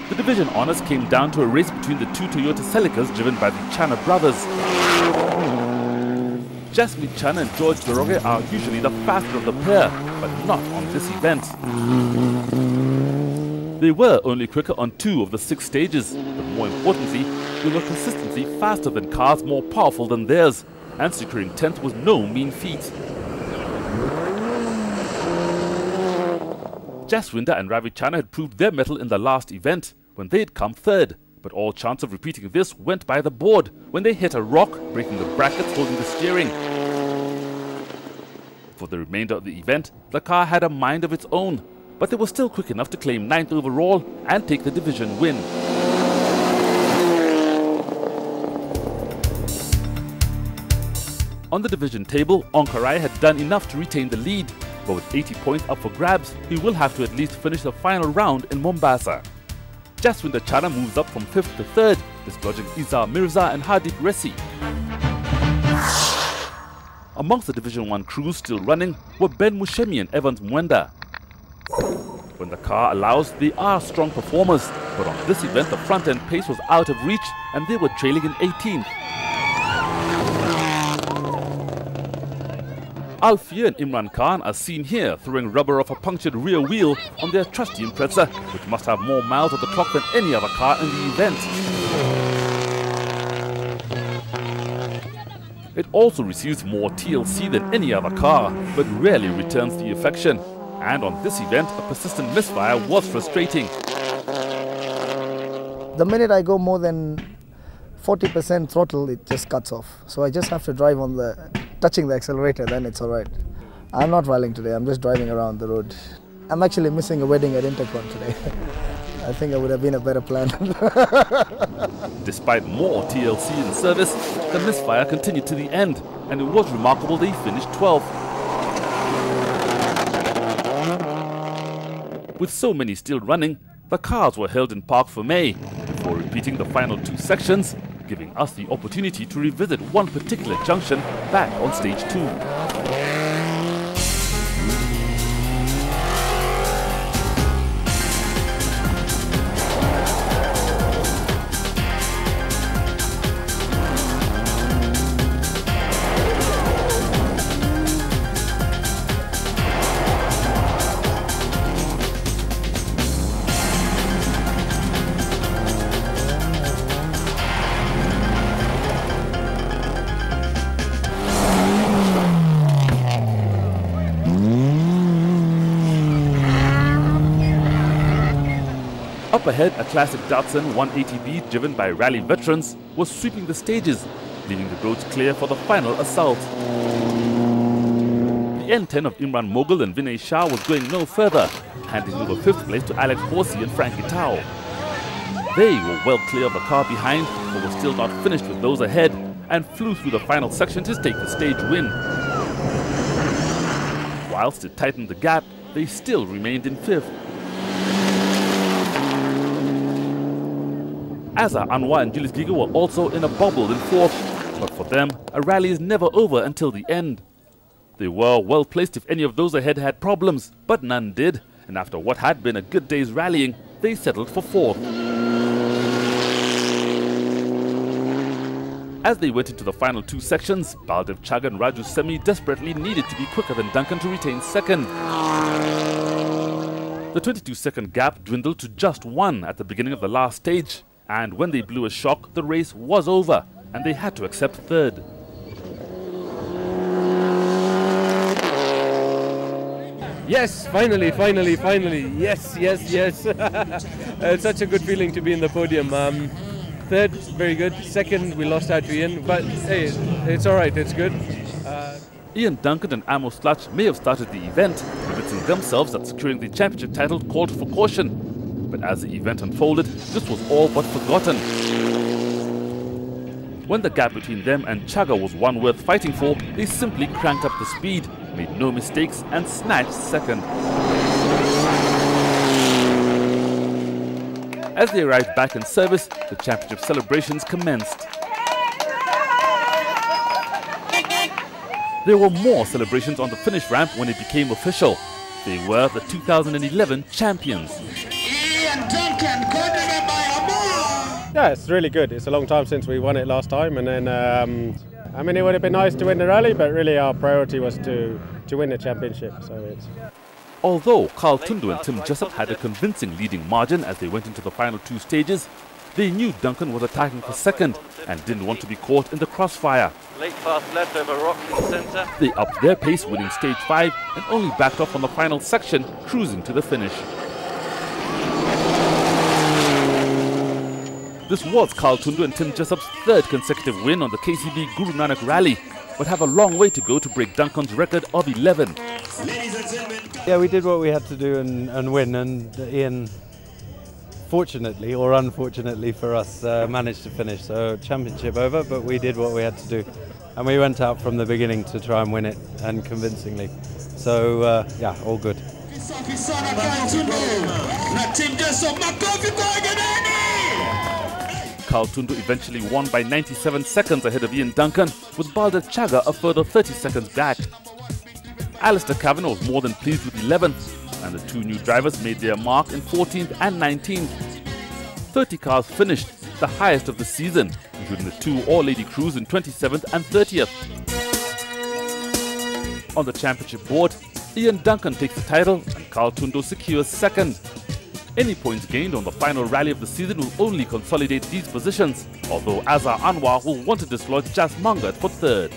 The division honours came down to a race between the two Toyota Celicas driven by the Chana brothers. Jasmine Chana and George Garoge are usually the faster of the pair, but not on this event. They were only quicker on 2 of the 6 stages, but more importantly, they were consistently faster than cars more powerful than theirs, and securing 10th was no mean feat. Jaswinder and Ravi Chana had proved their mettle in the last event, when they had come 3rd, but all chance of repeating this went by the board when they hit a rock, breaking the brackets holding the steering. For the remainder of the event, the car had a mind of its own, but they were still quick enough to claim 9th overall and take the division win. On the division table, Onkarai had done enough to retain the lead, but with 80 points up for grabs, he will have to at least finish the final round in Mombasa. Jaswinder Chana moves up from 5th to 3rd, dislodging Izzar Mirza and Hardeep Resi. Amongst the Division 1 crews still running were Ben Mushemi and Evans Mwenda. When the car allows, they are strong performers, but on this event the front-end pace was out of reach and they were trailing in 18th. Alfia and Imran Khan are seen here throwing rubber off a punctured rear wheel on their trusty Impreza, which must have more miles on the clock than any other car in the event. It also receives more TLC than any other car, but rarely returns the affection. And on this event, a persistent misfire was frustrating. The minute I go more than 40% throttle, it just cuts off. So I just have to drive on touching the accelerator, then it's alright. I'm not rallying today, I'm just driving around the road. I'm actually missing a wedding at Intercon today. I think it would have been a better plan. Despite more TLC in service, the misfire continued to the end, and it was remarkable they finished 12th. With so many still running, the cars were held in park for May, before repeating the final 2 sections, giving us the opportunity to revisit one particular junction back on stage 2. Up ahead, a classic Datsun 180B driven by rally veterans was sweeping the stages, leaving the roads clear for the final assault. The N10 of Imran Mughal and Vinay Shah was going no further, handing over 5th place to Alex Horsey and Frankie Tao. They were well clear of the car behind, but were still not finished with those ahead, and flew through the final section to take the stage win. Whilst it tightened the gap, they still remained in 5th. Azhar Anwar and Julius Giga were also in a bubble in 4th, but for them, a rally is never over until the end. They were well placed if any of those ahead had problems, but none did, and after what had been a good day's rallying, they settled for 4th. As they went into the final 2 sections, Baldev Chagga and Raju Semi desperately needed to be quicker than Duncan to retain 2nd. The 22-second gap dwindled to just 1 at the beginning of the last stage, and when they blew a shock, the race was over, and they had to accept 3rd. Yes, finally, yes. It's such a good feeling to be in the podium. 3rd, very good. 2nd, we lost out to Ian, but hey, it's alright, it's good. Ian Duncan and Amos Slutch may have started the event, convincing themselves that securing the championship title called for caution. But as the event unfolded, this was all but forgotten. When the gap between them and Chagga was one worth fighting for, they simply cranked up the speed, made no mistakes, and snatched 2nd. As they arrived back in service, the championship celebrations commenced. There were more celebrations on the finish ramp when it became official. They were the 2011 champions. Ian Duncan, Yeah, it's really good. It's a long time since we won it last time, and then I mean, it would have been nice to win the rally, but really our priority was to win the championship. So it's. Although Carl Tundu and Tim Jessup had a convincing leading margin as they went into the final two stages, they knew Duncan was attacking for second and didn't want to be caught in the crossfire. Late fast left over rock in the centre. They upped their pace, winning stage 5, and only backed off on the final section, cruising to the finish. This was Carl Tundu and Tim Jessup's third consecutive win on the KCB Guru Nanak Rally, but have a long way to go to break Duncan's record of 11. Yeah, we did what we had to do and win, and Ian, fortunately or unfortunately for us, managed to finish. So championship over, but we did what we had to do, and we went out from the beginning to try and win it, and convincingly. So yeah, all good. Carl Tundu eventually won by 97 seconds ahead of Ian Duncan, with Balder Chaga a further 30 seconds back. Alistair Kavanagh was more than pleased with 11th, and the two new drivers made their mark in 14th and 19th. 30 cars finished, the highest of the season, including the two all-lady crews in 27th and 30th. On the championship board, Ian Duncan takes the title and Carl Tundu secures second. Any points gained on the final rally of the season will only consolidate these positions, although Azhar Anwar will want to dislodge Jas Mangat for third.